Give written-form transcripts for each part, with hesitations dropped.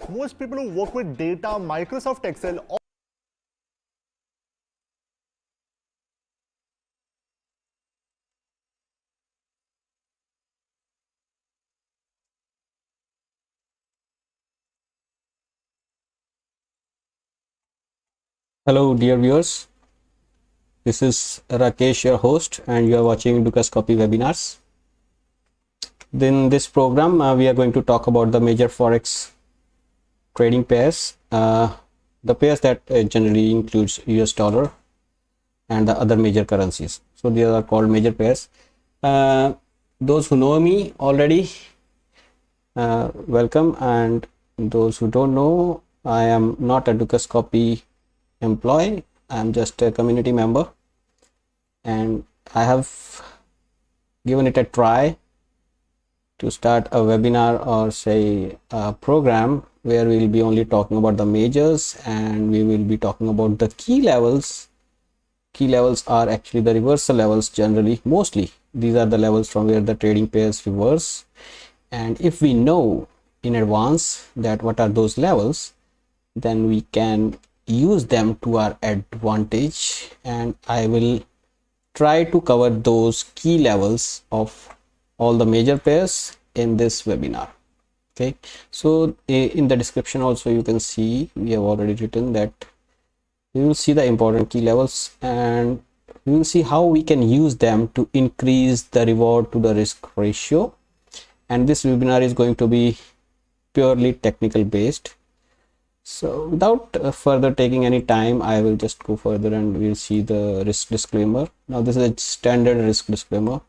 Most people who work with data, Microsoft Excel, Hello, dear viewers. This is Rakesh, your host, and you are watching Lucas Copy webinars. In this program, we are going to talk about the major forex trading pairs, the pairs that generally includes US dollar and the other major currencies. So these are called major pairs. Those who know me already, welcome, and those who don't know, I am not a Lucas Copy employee. I am just a community member, and I have given it a try to start a webinar or say a program where we will be only talking about the majors and we will be talking about the key levels. Key levels are actually the reversal levels generally, mostly. These are the levels from where the trading pairs reverse. And if we know in advance that what are those levels, then we can use them to our advantage, and I will try to cover those key levels of all the major pairs in this webinar. Okay, so in the description also you can see we have already written that we will see the important key levels and we will see how we can use them to increase the reward to the risk ratio. And this webinar is going to be purely technical based. So without further taking any time, I will just go further and we'll see the risk disclaimer. Now this is a standard risk disclaimer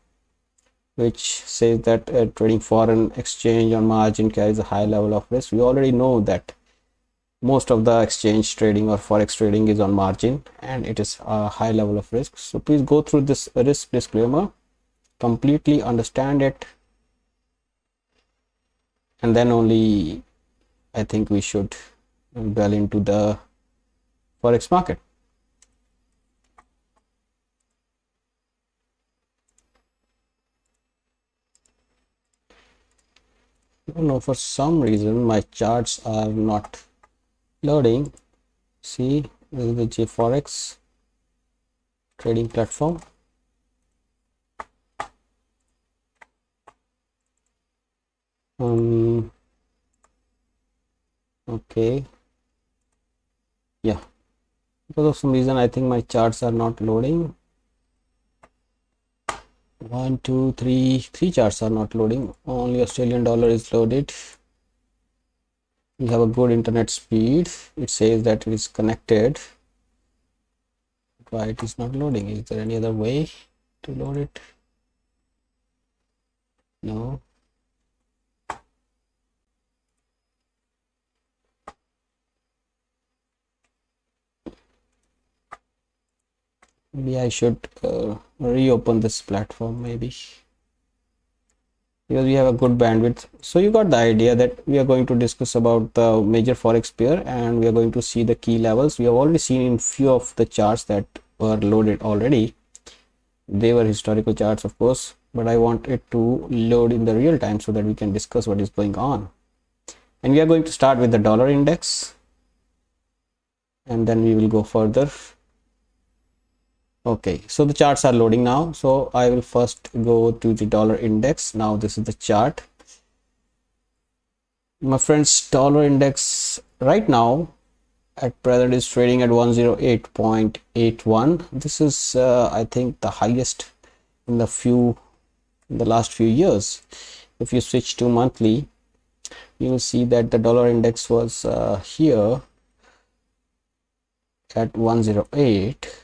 which says that trading foreign exchange on margin carries a high level of risk. We already know that most of the exchange trading or forex trading is on margin and it is a high level of risk. So please go through this risk disclaimer, completely understand it, and then only I think we should dwell into the forex market. I don't know, for some reason my charts are not loading. See, this is the Forex trading platform. Okay, yeah, because of some reason I think my charts are not loading. One, two, three charts are not loading. Only Australian dollar is loaded. We have a good internet speed. It says that it is connected. Why it is not loading? Is there any other way to load it? No. Maybe I should reopen this platform, maybe, because we have a good bandwidth. So you got the idea that we are going to discuss about the major forex pair and we are going to see the key levels. We have already seen in few of the charts that were loaded already. They were historical charts, of course, but I want it to load in the real time so that we can discuss what is going on. And we are going to start with the dollar index and then we will go further. Okay, so the charts are loading now. So I will first go to the dollar index. Now this is the chart. My friends, dollar index right now at present is trading at 108.81. This is I think the highest in the last few years. If you switch to monthly, you will see that the dollar index was here at 108.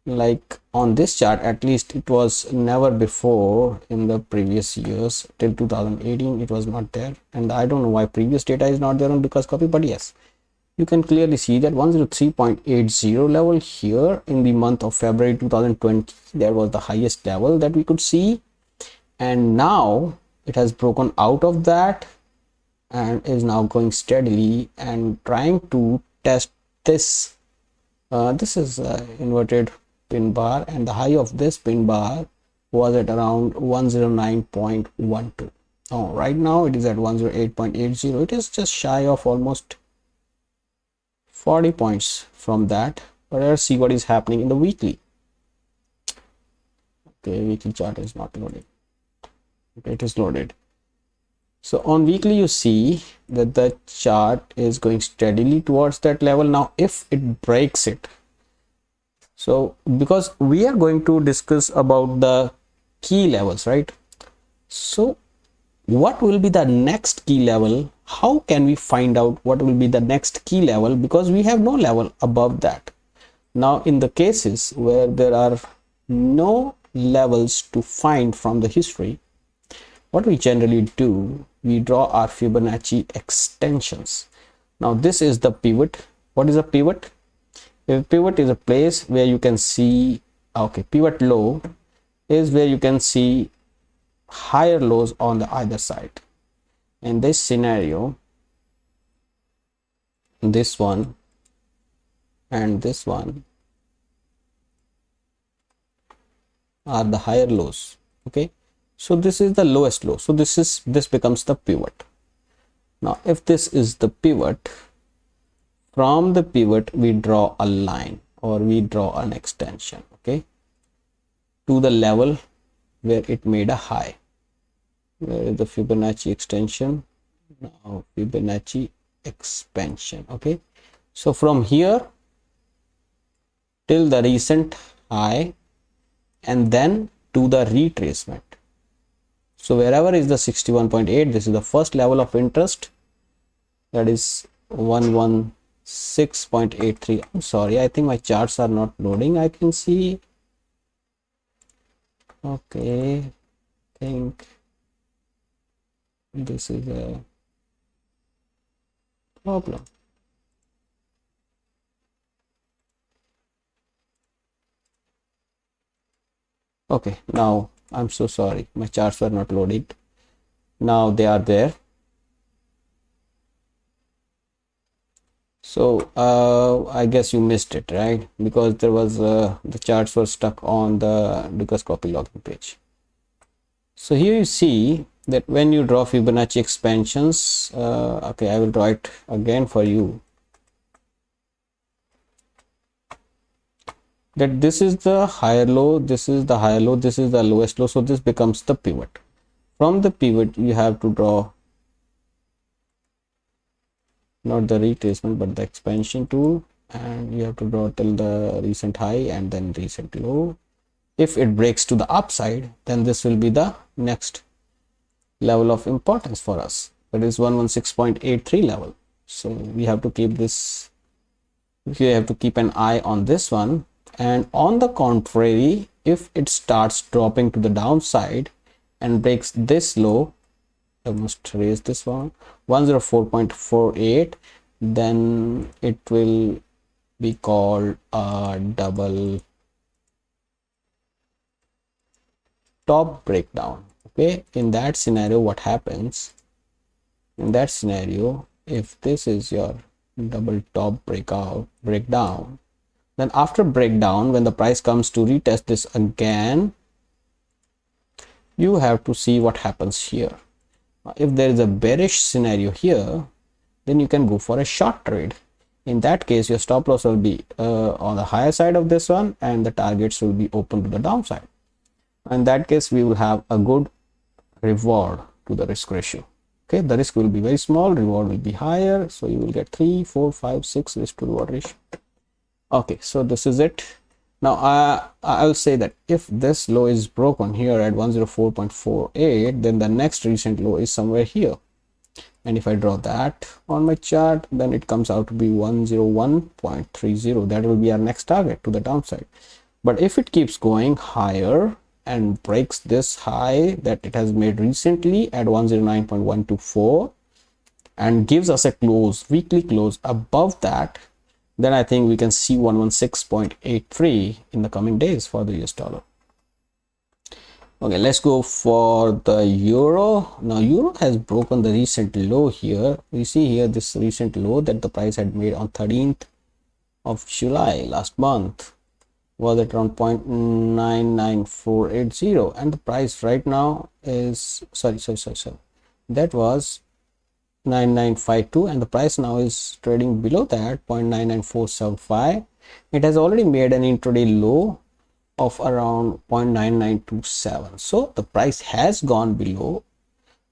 Like on this chart, at least it was never before in the previous years. Till 2018 it was not there, and I don't know why previous data is not there on Lucas Copy, but yes, you can clearly see that 103.80 level here in the month of February 2020, there was the highest level that we could see, and now it has broken out of that and is now going steadily and trying to test this. This is inverted pin bar, and the high of this pin bar was at around 109.12. Now right now it is at 108.80. It is just shy of almost 40 points from that. But let's see what is happening in the weekly. Okay, weekly chart is not loaded. Okay, it is loaded. So on weekly you see that the chart is going steadily towards that level. Now if it breaks it, so because we are going to discuss about the key levels, right? So what will be the next key level? How can we find out what will be the next key level, because we have no level above that? Now in the cases where there are no levels to find from the history, what we generally do, we draw our Fibonacci extensions. Now this is the pivot. What is a pivot? A pivot is a place where you can see, okay, pivot low is where you can see higher lows on the either side. In this scenario, this one and this one are the higher lows. Okay, so this is the lowest low, so this becomes the pivot. Now if this is the pivot, from the pivot we draw a line or we draw an extension, okay, to the level where it made a high. Where is the Fibonacci extension? Now Fibonacci expansion. Okay, so from here till the recent high and then to the retracement. So wherever is the 61.8, this is the first level of interest, that is 116.83. I'm sorry, I think my charts are not loading. I can see, okay, I think this is a problem. Okay, now I'm so sorry, my charts were not loaded. Now they are there. So I guess you missed it, right? Because there was the charts were stuck on the Lucas copy logging page. So here you see that when you draw Fibonacci expansions, okay, I will draw it again for you, that this is the higher low, this is the higher low, this is the lowest low, so this becomes the pivot. From the pivot you have to draw not the retracement but the expansion tool, and you have to draw till the recent high and then recent low. If it breaks to the upside, then this will be the next level of importance for us, that is 116.83 level. So we have to keep this, you have to keep an eye on this one. And on the contrary, if it starts dropping to the downside and breaks this low, I must raise this one, 104.48, then it will be called a double top breakdown. Okay, in that scenario, what happens? In that scenario, if this is your double top breakdown, then after breakdown, when the price comes to retest this again, you have to see what happens here. If there is a bearish scenario here, then you can go for a short trade. In that case, your stop loss will be on the higher side of this one and the targets will be open to the downside. In that case, we will have a good reward to the risk ratio. Okay, the risk will be very small, reward will be higher, so you will get 3, 4, 5, 6 risk to reward ratio. Okay, so this is it. Now I'll say that if this low is broken here at 104.48, then the next recent low is somewhere here, and if I draw that on my chart, then it comes out to be 101.30. that will be our next target to the downside. But if it keeps going higher and breaks this high that it has made recently at 109.124 and gives us a close, weekly close above that, then I think we can see 116.83 in the coming days for the US dollar. Okay, let's go for the euro. Now euro has broken the recent low here. We see here this recent low that the price had made on 13th of July last month was at around 0.99480, and the price right now is sorry, that was 9952, and the price now is trading below that 0.99475. It has already made an intraday low of around 0.9927, so the price has gone below.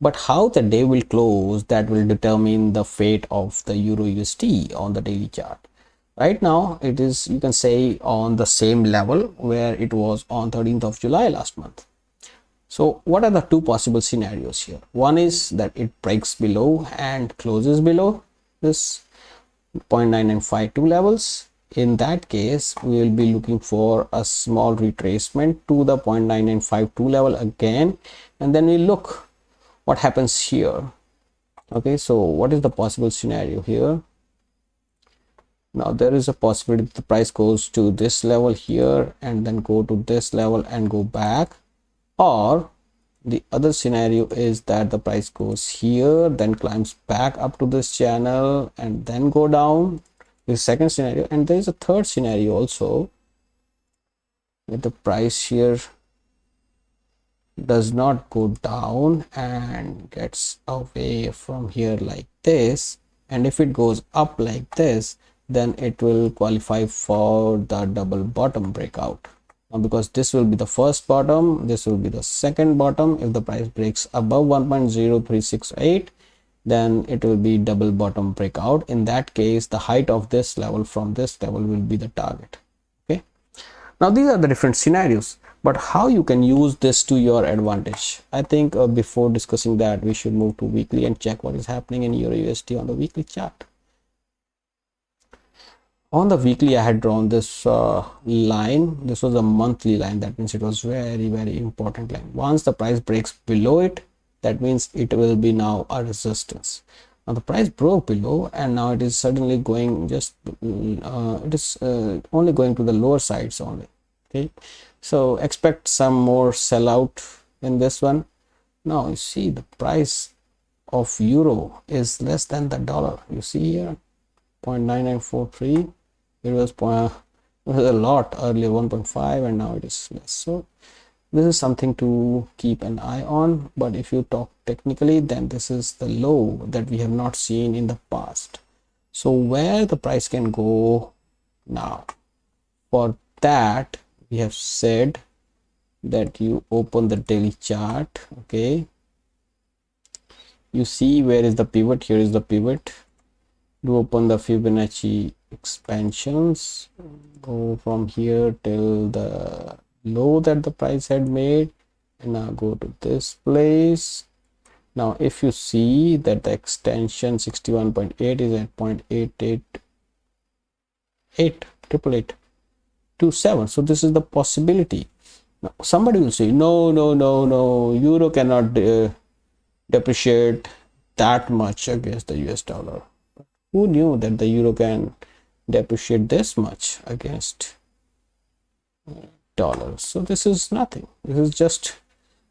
But how the day will close, that will determine the fate of the Euro USD on the daily chart. Right now it is, you can say, on the same level where it was on 13th of July last month. So what are the two possible scenarios here? One is that it breaks below and closes below this 0.9952 levels. In that case, we will be looking for a small retracement to the 0.9952 level again, and then we look what happens here. Okay, so what is the possible scenario here? Now there is a possibility the price goes to this level here and then go to this level and go back, or the other scenario is that the price goes here, then climbs back up to this channel and then go down. This second scenario, and there is a third scenario also, that the price here does not go down and gets away from here like this, and if it goes up like this, then it will qualify for the double bottom breakout. Now because this will be the first bottom, this will be the second bottom. If the price breaks above 1.0368, then it will be double bottom breakout. In that case, the height of this level from this level will be the target. Okay, now these are the different scenarios, but how you can use this to your advantage? I think before discussing that, we should move to weekly and check what is happening in Euro USD on the weekly chart. On the weekly, I had drawn this line. This was a monthly line. That means it was very important line. Once the price breaks below it, that means it will be now a resistance. Now the price broke below and now it is suddenly going just it is only going to the lower sides only. Okay, so expect some more sellout in this one. Now you see the price of euro is less than the dollar. You see here 0.9943. It was a lot earlier, 1.5, and now it is less. So this is something to keep an eye on. But if you talk technically, then this is the low that we have not seen in the past. So where the price can go now? For that, we have said that you open the daily chart. Okay, you see where is the pivot. Here is the pivot. Do open the Fibonacci expansions, go from here till the low that the price had made, and now go to this place. Now if you see that the extension 61.8 is at 0.888827, so this is the possibility. Now somebody will say no, euro cannot depreciate that much against the US dollar. Who knew that the euro can depreciate this much against dollars? So this is nothing. This is just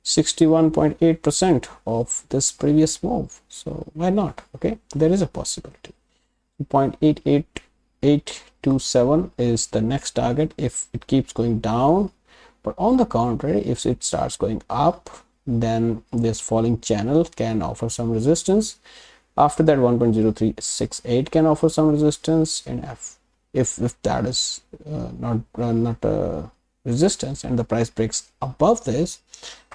61.8% of this previous move. So why not? Okay, there is a possibility. 0.88827 is the next target if it keeps going down. But on the contrary, if it starts going up, then this falling channel can offer some resistance. After that, 1.0368 can offer some resistance, and if that is not resistance and the price breaks above this,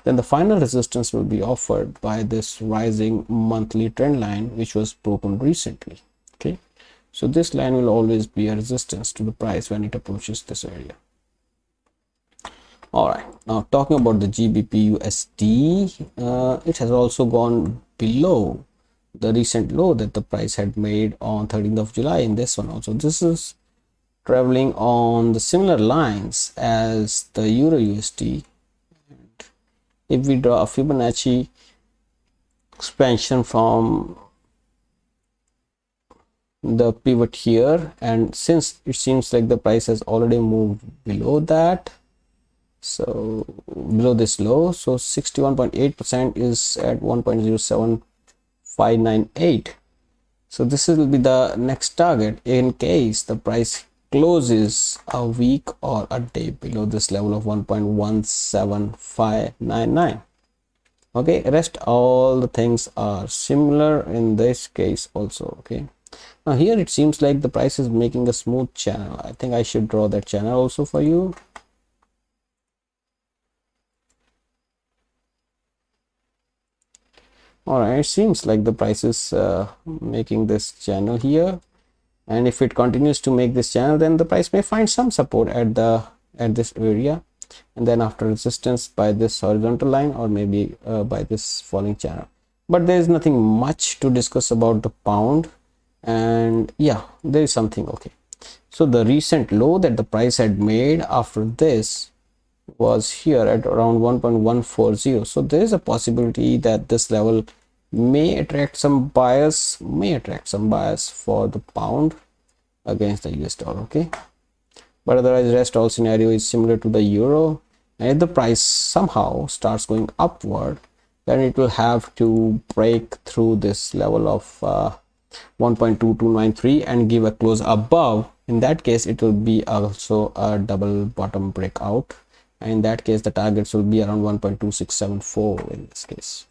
then the final resistance will be offered by this rising monthly trend line, which was broken recently. Okay, so this line will always be a resistance to the price when it approaches this area. All right, now talking about the GBP USD, it has also gone below the recent low that the price had made on 13th of July in this one also. This is traveling on the similar lines as the Euro USD. And if we draw a Fibonacci expansion from the pivot here, and since it seems like the price has already moved below that, so below this low, so 61.8% is at 1.07598. so this will be the next target in case the price closes a week or a day below this level of 1.17599. Okay, rest all the things are similar in this case also. Okay, now here it seems like the price is making a smooth channel. I think I should draw that channel also for you. All right, it seems like the price is making this channel here, and if it continues to make this channel, then the price may find some support at this area, and then after resistance by this horizontal line, or maybe by this falling channel. But there is nothing much to discuss about the pound, and yeah, there is something. Okay, so the recent low that the price had made after this was here at around 1.140. so there is a possibility that this level may attract some buyers, for the pound against the US dollar. Okay, but otherwise rest all scenario is similar to the euro, and if the price somehow starts going upward, then it will have to break through this level of 1.2293 and give a close above. In that case, it will be also a double bottom breakout, and in that case the targets will be around 1.2674 in this case.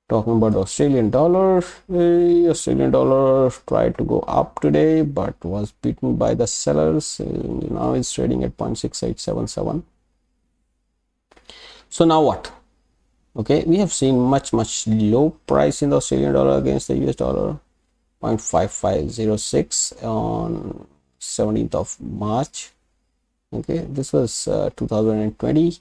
Talking about the Australian dollar, the Australian dollar tried to go up today but was beaten by the sellers. Now it's trading at 0.6877. So now what? Okay, we have seen much low price in the Australian dollar against the US dollar, 0.5506 on 17th of March. Okay, this was 2020,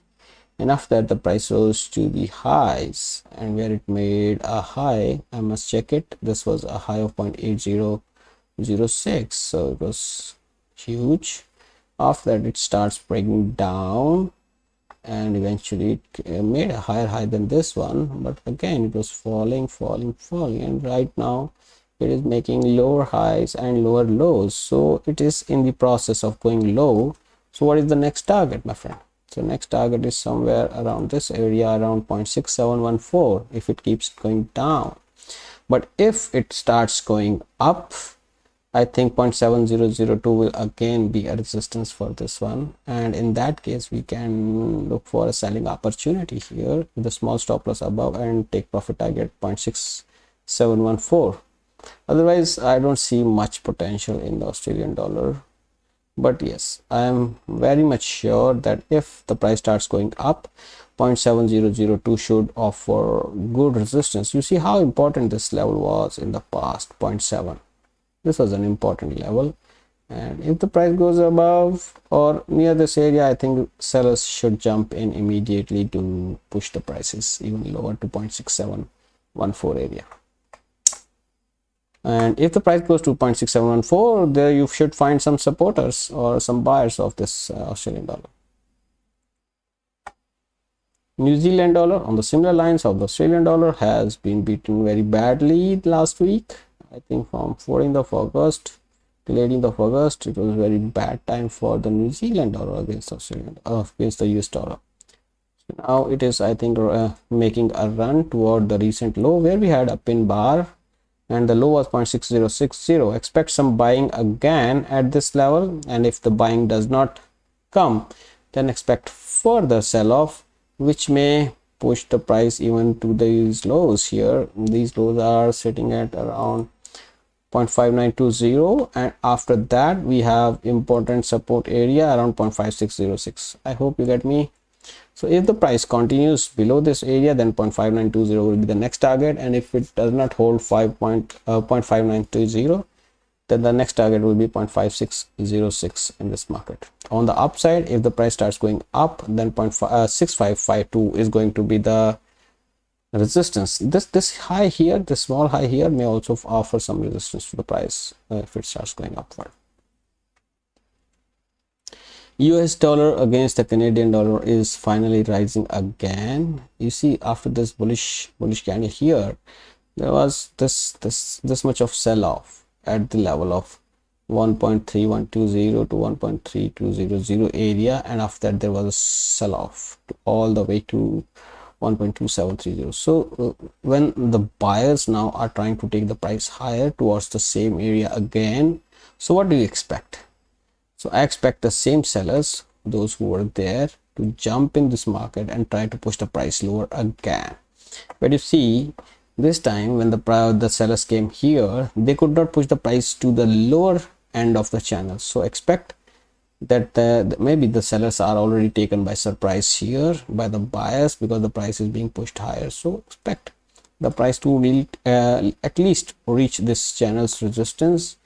and after that the price rose to the highs, and where it made a high, I must check it, this was a high of 0.8006, so it was huge. After that it starts breaking down, and eventually it made a higher high than this one, but again it was falling, and right now it is making lower highs and lower lows, so it is in the process of going low. So what is the next target, my friend? So next target is somewhere around this area, around 0.6714, if it keeps going down. But if it starts going up, I think 0.7002 will again be a resistance for this one, and in that case we can look for a selling opportunity here with a small stop loss above and take profit target 0.6714. Otherwise I don't see much potential in the Australian dollar. But yes, I am very much sure that if the price starts going up, 0.7002 should offer good resistance. You see how important this level was in the past, 0.7. This was an important level, and if the price goes above or near this area, I think sellers should jump in immediately to push the prices even lower to 0.6714 area. And if the price goes to 0.6714, there you should find some supporters or some buyers of this Australian dollar. New Zealand dollar, on the similar lines of the Australian dollar, has been beaten very badly last week. I think from 14th of August till 18th of August, it was a very bad time for the New Zealand dollar against against the US dollar. So now it is, I think, making a run toward the recent low where we had a pin bar, and the low was 0.6060. Expect some buying again at this level, and if the buying does not come, then expect further sell-off, which may push the price even to these lows here. These lows are sitting at around 0.5920, and after that we have important support area around 0.5606. I hope you get me. So if the price continues below this area, then 0.5920 will be the next target, and if it does not hold 0.5920, then the next target will be 0.5606 in this market. On the upside, if the price starts going up, then 0.6552 is going to be the resistance. This high here, this small high here, may also offer some resistance to the price if it starts going upward. US dollar against the Canadian dollar is finally rising again. You see, after this bullish candle here, there was this much of sell-off at the level of 1.3120 to 1.3200 area, and after that there was a sell-off all the way to 1.2730. So when the buyers now are trying to take the price higher towards the same area again, so what do you expect? So I expect the same sellers, those who were there to jump in this market and try to push the price lower again. But you see, this time when the sellers came here, they could not push the price to the lower end of the channel. So expect that maybe the sellers are already taken by surprise here by the buyers, because the price is being pushed higher. So expect the price to really, at least reach this channel's resistance,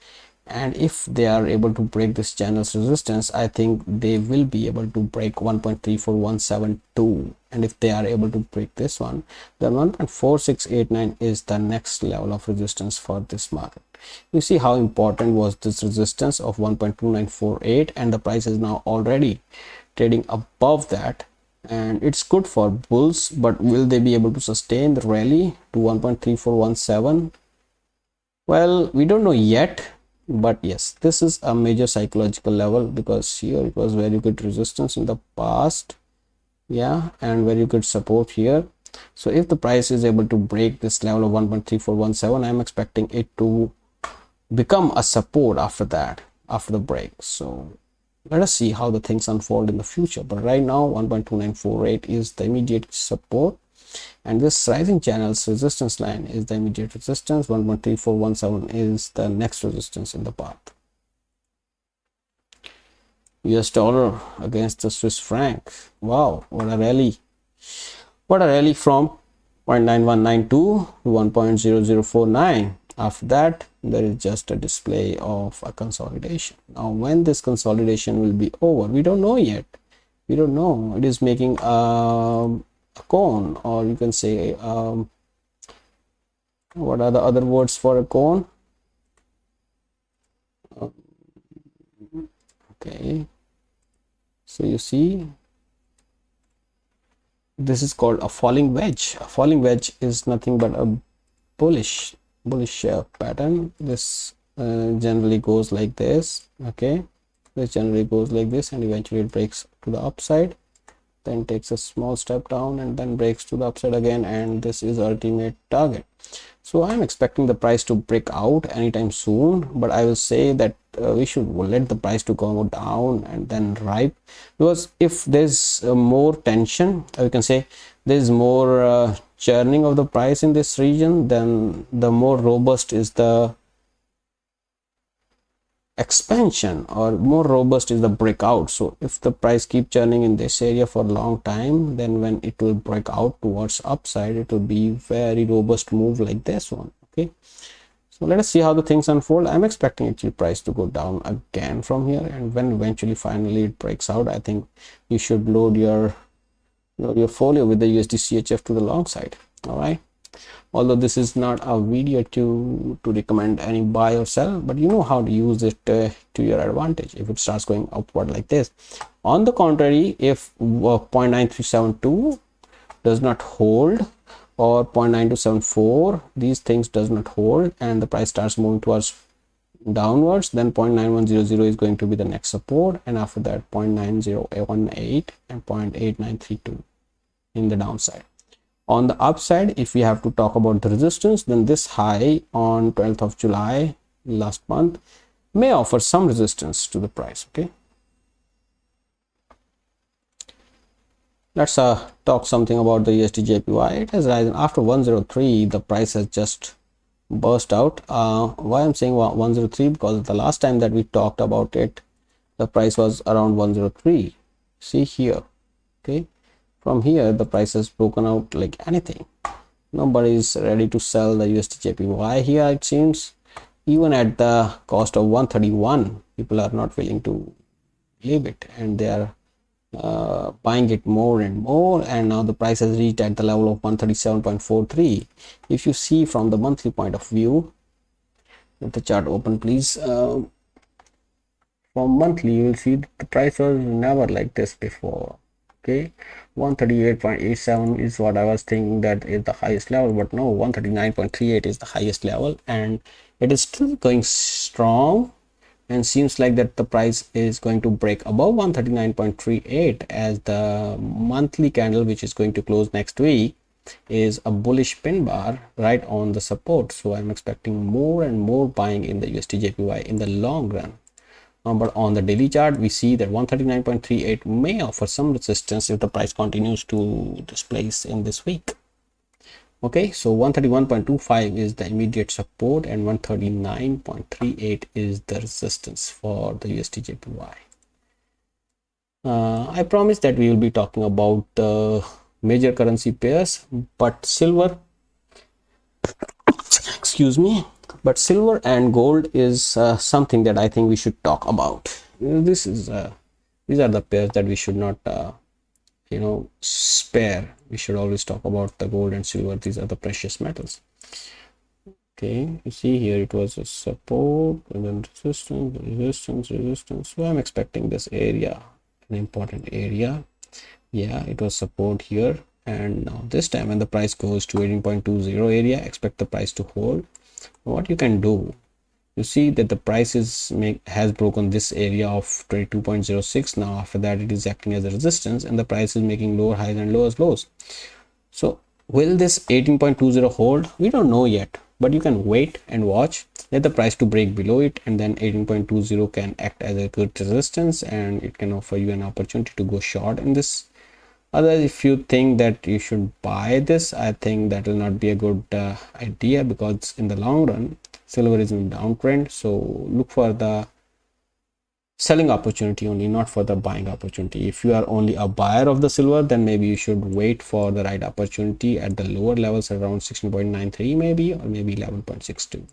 and if they are able to break this channel's resistance, I think they will be able to break 1.34172, and if they are able to break this one, then 1.4689 is the next level of resistance for this market. You see how important was this resistance of 1.2948, and the price is now already trading above that, and it's good for bulls. But will they be able to sustain the rally to 1.3417? Well, we don't know yet. But yes, this is a major psychological level, because here it was very good resistance in the past, yeah, and very good support here. So if the price is able to break this level of 1.3417, I'm expecting it to become a support after that, after the break. So let us see how the things unfold in the future. But right now 1.2948 is the immediate support, and this rising channel's resistance line is the immediate resistance. 1.3417 is the next resistance in the path. US dollar against the Swiss franc. Wow, what a rally. What a rally from 0.9192 to 1.0049. After that, there is just a display of a consolidation. Now when this consolidation will be over, we don't know yet. We don't know. It is making a cone, or you can say what are the other words for a cone? Okay, so you see, this is called a falling wedge. A falling wedge is nothing but a bullish pattern. This generally goes like this. Okay, this generally goes like this, and eventually it breaks to the upside, then takes a small step down, and then breaks to the upside again, and this is ultimate target. So I'm expecting the price to break out anytime soon, but I will say that we should let the price to go down and then ripe, because if there's more tension, we can say there's more churning of the price in this region, then the more robust is the expansion, or more robust is the breakout. So if the price keep churning in this area for a long time, then when it will break out towards upside, it will be very robust move like this one. Okay, so let us see how the things unfold. I'm expecting actually price to go down again from here, and when eventually finally it breaks out, I think you should load your folio with the USD CHF to the long side. All right, although this is not a video to recommend any buy or sell, but you know how to use it to your advantage if it starts going upward like this. On the contrary, if 0.9372 does not hold, or 0.9274, these things does not hold, and the price starts moving towards downwards, then 0.9100 is going to be the next support, and after that 0.9018 and 0.8932 in the downside. On the upside, if we have to talk about the resistance, then this high on 12th of July last month may offer some resistance to the price. Okay, let's talk something about the USD JPY. It has risen after 103. The price has just burst out. Why I'm saying 103, because the last time that we talked about it, the price was around 103. See here. Okay, from here the price has broken out like anything. Nobody is ready to sell the USD JPY here, it seems. Even at the cost of 131, people are not willing to leave it, and they are buying it more and more, and now the price has reached at the level of 137.43. If you see from the monthly point of view, let the chart open please. From monthly, you will see the price was never like this before. Okay, 138.87 is what I was thinking that is the highest level, but no, 139.38 is the highest level, and it is still going strong, and seems like that the price is going to break above 139.38, as the monthly candle, which is going to close next week, is a bullish pin bar right on the support. So I'm expecting more and more buying in the USD JPY in the long run. but on the daily chart we see that 139.38 may offer some resistance if the price continues to displace in this week. Okay, so 131.25 is the immediate support and 139.38 is the resistance for the USD/JPY. I promise that we will be talking about the major currency pairs, but silver, excuse me, but silver and gold is something that I think we should talk about. These are the pairs that we should not spare. We should always talk about the gold and silver. These are the precious metals. Okay, you see here it was a support and then resistance. So I'm expecting this area, an important area. Yeah, it was support here, and now this time when the price goes to 18.20 area, expect the price to hold. What you can do, you see that the price has broken this area of 22.06. now after that it is acting as a resistance and the price is making lower highs and lower lows. So will this 18.20 hold? We don't know yet, but you can wait and watch, let the price to break below it, and then 18.20 can act as a good resistance and it can offer you an opportunity to go short in this. Otherwise, if you think that you should buy this, I think that will not be a good idea, because in the long run silver is in downtrend. So look for the selling opportunity only, not for the buying opportunity. If you are only a buyer of the silver, then maybe you should wait for the right opportunity at the lower levels around 16.93 maybe, or maybe 11.62.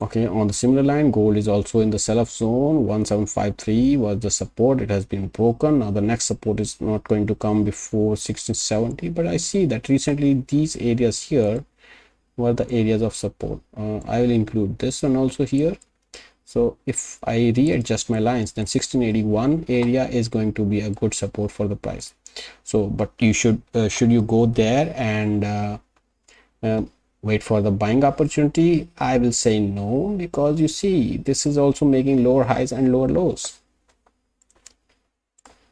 Okay, on the similar line, gold is also in the sell-off zone. 1753 was the support. It has been broken. Now the next support is not going to come before 1670, but I see that recently these areas here were the areas of support. I will include this one also here. So if I readjust my lines, then 1681 area is going to be a good support for the price. So but you should you go there and wait for the buying opportunity? I will say no, because you see this is also making lower highs and lower lows.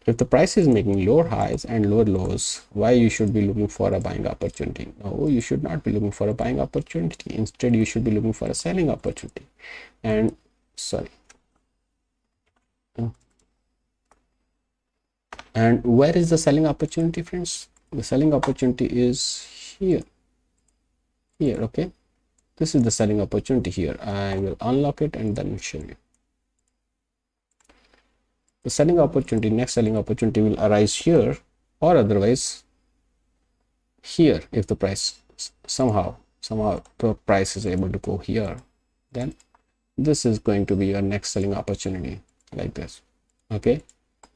If the price is making lower highs and lower lows, why you should be looking for a buying opportunity? No, you should not be looking for a buying opportunity. Instead, you should be looking for a selling opportunity. And and where is the selling opportunity, friends? The selling opportunity is here. Okay, this is the selling opportunity here. I will unlock it and then show you. The selling opportunity, next selling opportunity will arise here, or otherwise here. If the price somehow the price is able to go here, then this is going to be your next selling opportunity, like this. Okay,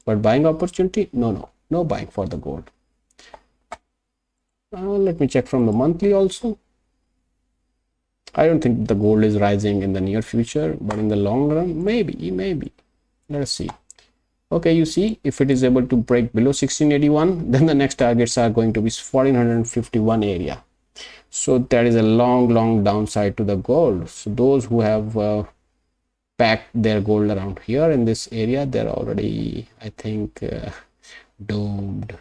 but buying opportunity, no buying for the gold. Let me check from the monthly also. I don't think the gold is rising in the near future, but in the long run, maybe. Let's see. Okay, you see, if it is able to break below 1681, then the next targets are going to be 1451 area. So that is a long downside to the gold. So those who have packed their gold around here in this area, they're already, I think, doomed,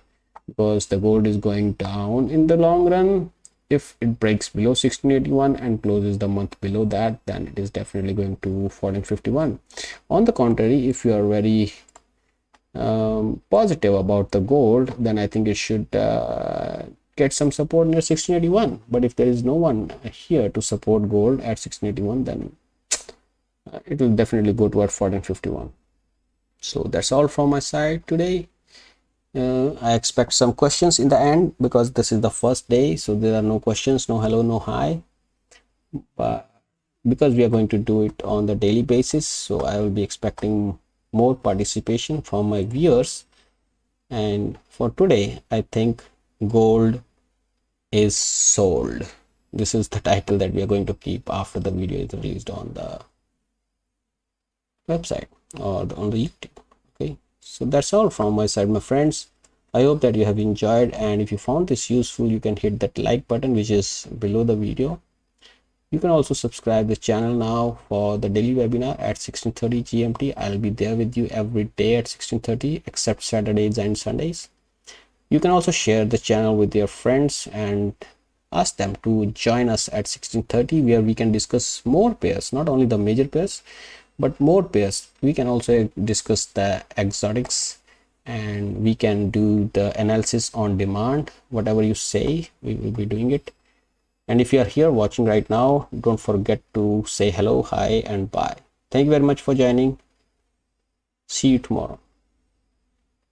because the gold is going down in the long run. If it breaks below 1681 and closes the month below that, then it is definitely going to 1451. On the contrary, if you are very positive about the gold, then I think it should get some support near 1681. But if there is no one here to support gold at 1681, then it will definitely go toward 1451. So that's all from my side today. I expect some questions in the end, because this is the first day, so there are no questions, no hello, no hi, but because we are going to do it on the daily basis, so I will be expecting more participation from my viewers. And for today, I think gold is sold. This is the title that we are going to keep after the video is released on the website or on the YouTube. Okay, so that's all from my side, my friends. I hope that you have enjoyed, and if you found this useful, you can hit that like button which is below the video. You can also subscribe the channel now for the daily webinar at 16:30 GMT. I'll be there with you every day at 16:30 except Saturdays and Sundays. You can also share the channel with your friends and ask them to join us at 16:30, where we can discuss more pairs, not only the major pairs but more pairs. We can also discuss the exotics, and we can do the analysis on demand. Whatever you say, we will be doing it. And if you are here watching right now, don't forget to say hello, hi, and bye. Thank you very much for joining. See you tomorrow.